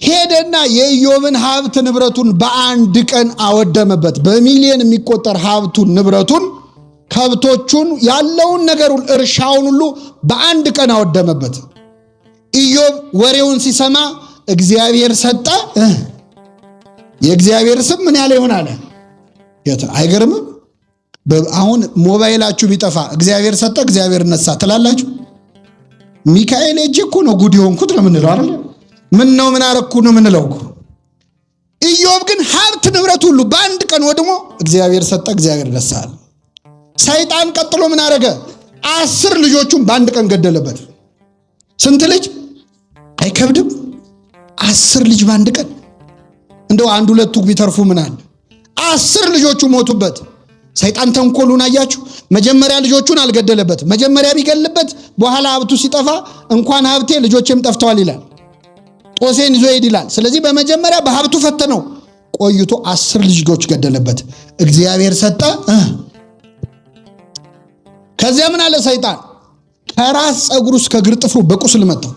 ሄደና የኢዮብን ሀብት ንብረቱን በአንድ ቀን አወደመበት። በሚሊዮን የሚቆጠር ሀብቱን ንብረቱን፣ ከብቶቹን፣ ያለውን ነገሩን፣ እርሻውን ሁሉ በአንድ ቀን አወደመበት። ኢዮብ ወሬውን ሲሰማ እግዚአብሔር ሰጠ፣ የእግዚአብሔር ስም ምን ያለ ይሆን አለ። አይገርምም? አሁን ሞባይላችሁ ቢጠፋ እግዚአብሔር ሰጠ እግዚአብሔር ነሳ ትላላችሁ? ሚካኤል እጅ እኮ ነው ጉድ የሆንኩት ነው የምንለው አይደል? ምን ነው ምን አረኩ ነው የምንለው እኮ። ኢዮብ ግን ሀብት ንብረት ሁሉ በአንድ ቀን ወድሞ እግዚአብሔር ሰጠ እግዚአብሔር ነሳ አለ። ሰይጣን ቀጥሎ ምን አረገ? 10 ልጆቹን በአንድ ቀን ገደለበት። ስንት ልጅ? አይከብድም? 10 ልጅ በአንድ ቀን። እንደው አንድ ሁለቱ ቢተርፉ ምን አለ? 10 ልጆቹ ሞቱበት። ሰይጣን ተንኮሉን አያችሁ። መጀመሪያ ልጆቹን አልገደለበት። መጀመሪያ ቢገልበት በኋላ ሀብቱ ሲጠፋ እንኳን ሀብቴ ልጆቼም ጠፍተዋል ይላል፣ ጦሴን ይዞ ሄድ ይላል። ስለዚህ በመጀመሪያ በሀብቱ ፈተነው፣ ቆይቶ 10 ልጆች ገደለበት። እግዚአብሔር ሰጠ። ከዚያ ምን አለ ሰይጣን? ከራስ ፀጉሩ እስከ እግር ጥፍሩ በቁስል መታው።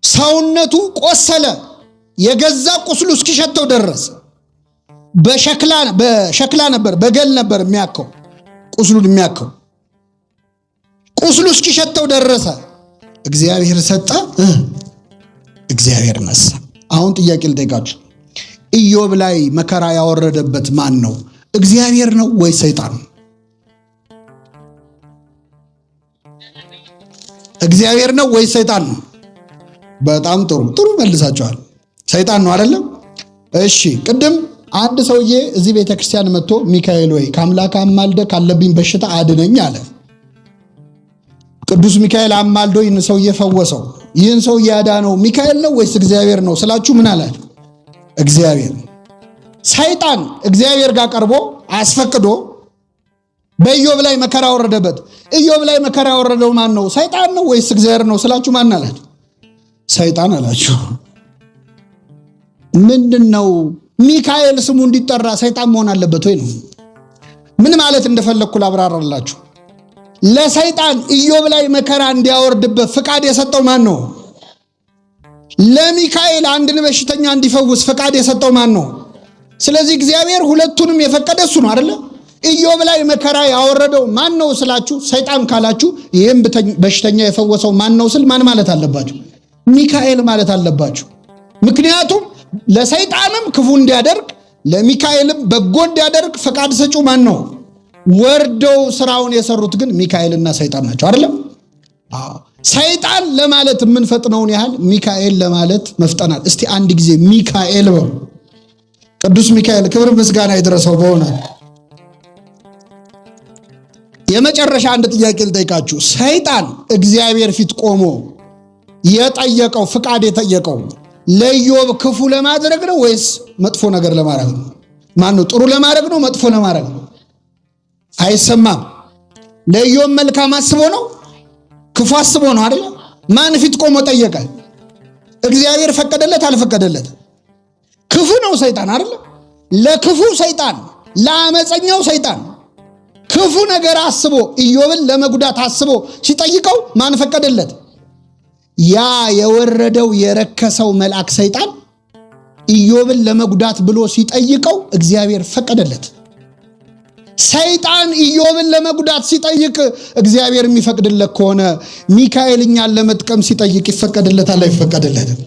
ሰውነቱ ቆሰለ። የገዛ ቁስሉ እስኪሸተው ደረሰ። በሸክላ ነበር፣ በገል ነበር የሚያከው ቁስሉን የሚያከው። ቁስሉ እስኪሸተው ደረሰ። እግዚአብሔር ሰጠ፣ እግዚአብሔር ነሳ። አሁን ጥያቄ ልጠይቃችሁ። ኢዮብ ላይ መከራ ያወረደበት ማን ነው? እግዚአብሔር ነው ወይ ሰይጣን ነው? እግዚአብሔር ነው ወይ ሰይጣን ነው? በጣም ጥሩ መልሳችኋል። ሰይጣን ነው አይደለም? እሺ፣ ቅድም አንድ ሰውዬ እዚህ ቤተክርስቲያን መጥቶ ሚካኤል ወይ ከአምላክ አማልደ ካለብኝ በሽታ አድነኝ አለ። ቅዱስ ሚካኤል አማልዶ ይህን ሰውዬ ፈወሰው። ይህን ሰውዬ ያዳነው ሚካኤል ነው ወይስ እግዚአብሔር ነው ስላችሁ ምን አለ? እግዚአብሔር። ሰይጣን እግዚአብሔር ጋር ቀርቦ አስፈቅዶ በኢዮብ ላይ መከራ ወረደበት። ኢዮብ ላይ መከራ ወረደው ማን ነው? ሰይጣን ነው ወይስ እግዚአብሔር ነው ስላችሁ ማን አላችሁ? ሰይጣን አላችሁ። ምንድነው ሚካኤል ስሙ እንዲጠራ ሰይጣን መሆን አለበት ወይ ነው? ምን ማለት እንደፈለኩ ላብራራላችሁ። ለሰይጣን ኢዮብ ላይ መከራ እንዲያወርድበት ፍቃድ የሰጠው ማን ነው? ለሚካኤል አንድን በሽተኛ እንዲፈውስ ፍቃድ የሰጠው ማን ነው? ስለዚህ እግዚአብሔር ሁለቱንም የፈቀደ እሱ ነው አይደለ? ኢዮብ ላይ መከራ ያወረደው ማን ነው ስላችሁ ሰይጣን ካላችሁ፣ ይህም በሽተኛ የፈወሰው ማን ነው ስል ማን ማለት አለባችሁ? ሚካኤል ማለት አለባችሁ። ምክንያቱም ለሰይጣንም ክፉ እንዲያደርግ ለሚካኤልም በጎ እንዲያደርግ ፈቃድ ሰጪው ማን ነው? ወርደው ስራውን የሰሩት ግን ሚካኤልና ሰይጣን ናቸው አይደለም? ሰይጣን ለማለት የምንፈጥነውን ያህል ሚካኤል ለማለት መፍጠናል። እስቲ አንድ ጊዜ ሚካኤል በሉ። ቅዱስ ሚካኤል ክብር ምስጋና ይድረሰው። በሆነ የመጨረሻ አንድ ጥያቄ ልጠይቃችሁ። ሰይጣን እግዚአብሔር ፊት ቆሞ የጠየቀው ፍቃድ የጠየቀው ለኢዮብ ክፉ ለማድረግ ነው ወይስ መጥፎ ነገር ለማድረግ ነው? ማን ነው? ጥሩ ለማድረግ ነው መጥፎ ለማድረግ ነው? አይሰማም። ለኢዮብ መልካም አስቦ ነው ክፉ አስቦ ነው አይደል? ማን ፊት ቆሞ ጠየቀ? እግዚአብሔር ፈቀደለት አልፈቀደለት? ክፉ ነው ሰይጣን አይደል? ለክፉ ሰይጣን፣ ለአመፀኛው ሰይጣን ክፉ ነገር አስቦ ኢዮብን ለመጉዳት አስቦ ሲጠይቀው ማን ፈቀደለት? ያ የወረደው የረከሰው መልአክ ሰይጣን ኢዮብን ለመጉዳት ብሎ ሲጠይቀው እግዚአብሔር ፈቀደለት። ሰይጣን ኢዮብን ለመጉዳት ሲጠይቅ እግዚአብሔር የሚፈቅድለት ከሆነ ሚካኤል እኛን ለመጥቀም ሲጠይቅ ይፈቀድለታል አይፈቀድለትም?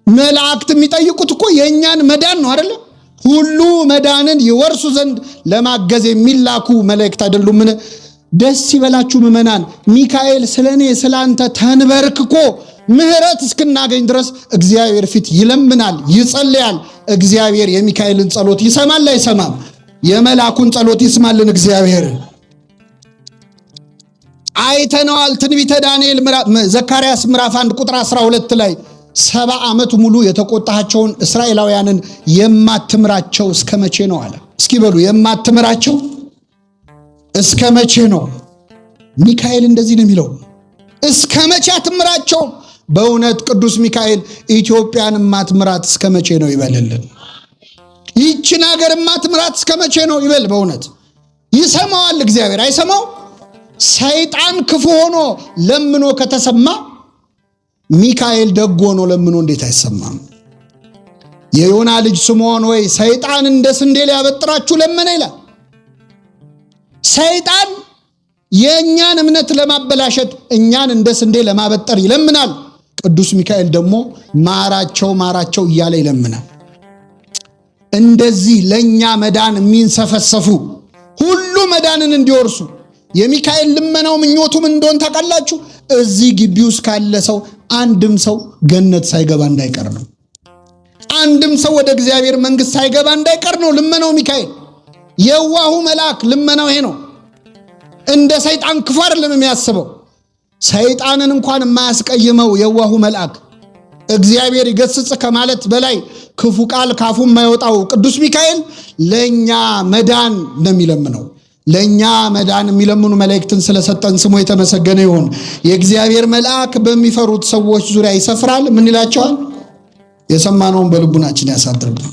መላእክት የሚጠይቁት እኮ የእኛን መዳን ነው አይደለ? ሁሉ መዳንን ይወርሱ ዘንድ ለማገዝ የሚላኩ መላእክት አይደሉምን? ደስ ይበላችሁ ምእመናን፣ ሚካኤል ስለኔ ስላንተ ተንበርክኮ ምሕረት እስክናገኝ ድረስ እግዚአብሔር ፊት ይለምናል፣ ይጸልያል። እግዚአብሔር የሚካኤልን ጸሎት ይሰማል አይሰማም? የመላኩን ጸሎት ይስማልን እግዚአብሔር። አይተነዋል። ትንቢተ ዳንኤል ዘካርያስ ምዕራፍ 1 ቁጥር 12 ላይ 70 ዓመት ሙሉ የተቆጣቸውን እስራኤላውያንን የማትምራቸው እስከ መቼ ነው አለ። እስኪ በሉ የማትምራቸው እስከ መቼ ነው? ሚካኤል እንደዚህ ነው የሚለው፣ እስከ መቼ አትምራቸው? በእውነት ቅዱስ ሚካኤል ኢትዮጵያን ማትምራት እስከ መቼ ነው ይበልልን። ይህችን ሀገር ማትምራት እስከ መቼ ነው ይበል። በእውነት ይሰማዋል እግዚአብሔር አይሰማው? ሰይጣን ክፉ ሆኖ ለምኖ ከተሰማ ሚካኤል ደግ ሆኖ ለምኖ እንዴት አይሰማም? የዮና ልጅ ስምዖን ወይ ሰይጣን እንደ ስንዴ ሊያበጥራችሁ ለመነ ይላል። ሰይጣን የእኛን እምነት ለማበላሸት እኛን እንደ ስንዴ ለማበጠር ይለምናል። ቅዱስ ሚካኤል ደግሞ ማራቸው ማራቸው እያለ ይለምናል። እንደዚህ ለኛ መዳን የሚንሰፈሰፉ ሁሉ መዳንን እንዲወርሱ የሚካኤል ልመናው ምኞቱ ምን እንደሆነ ታውቃላችሁ? እዚህ ግቢ ውስጥ ካለ ሰው አንድም ሰው ገነት ሳይገባ እንዳይቀር ነው። አንድም ሰው ወደ እግዚአብሔር መንግስት ሳይገባ እንዳይቀር ነው ልመናው ሚካኤል። የዋሁ መልአክ ልመናው ይሄ ነው። እንደ ሰይጣን ክፉ አይደለም የሚያስበው። ሰይጣንን እንኳን የማያስቀይመው የዋሁ መልአክ እግዚአብሔር ይገስጽ ከማለት በላይ ክፉ ቃል ካፉ የማይወጣው ቅዱስ ሚካኤል ለኛ መዳን ነው የሚለምነው። ለኛ መዳን የሚለምኑ መላእክትን ስለሰጠን ስሙ የተመሰገነ ይሁን። የእግዚአብሔር መልአክ በሚፈሩት ሰዎች ዙሪያ ይሰፍራል። ምን ይላቸዋል? የሰማነውን በልቡናችን ያሳድርብን።